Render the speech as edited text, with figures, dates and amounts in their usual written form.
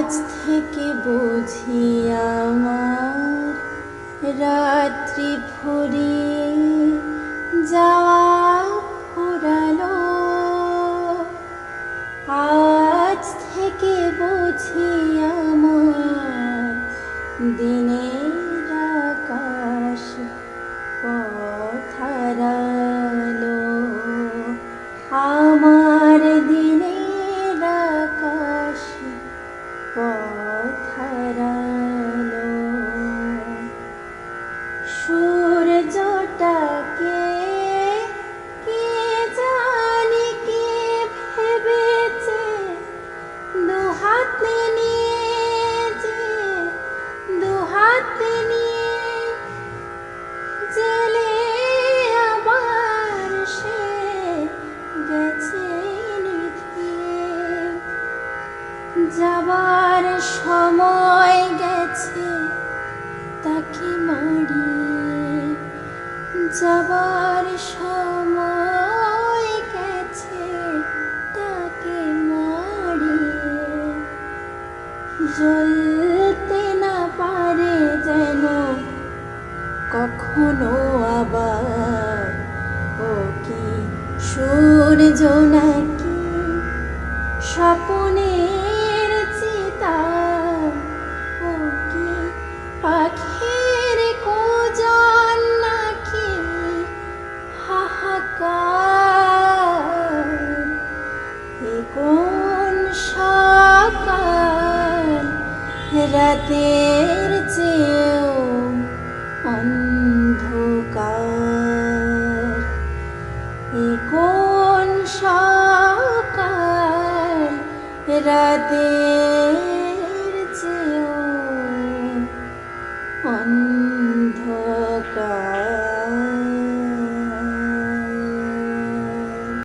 আজ থেকে বুঝি আমার রাত্রি ফুরিয়ে যাওয়া ফুরালো। আজ থেকে বুঝি আমার দিনের আকাশ পথ হারালো। আমার দিনের আকাশ পথ হারালো। সূর্যটাকে কে জানি কে ভেবেছে দুহাতে নিয়ে দুহাতে নিয়ে জেলে আবার সে গেছে নিভিয়ে। যাবার সময় গেছে তাকে মারিয়ে, যাবার সময় গেছে তাকে মারিয়ে। জ্বলতে না পারে যেন কখনো আবার, ও কি সূর্য নাকি স্বপ্নের চিতা, ও কি পাখির কুজন নাকি হাহাকার। এ কোন সকাল রাতের চেয়েও অন্ধকার। এ কোন সকাল রাতের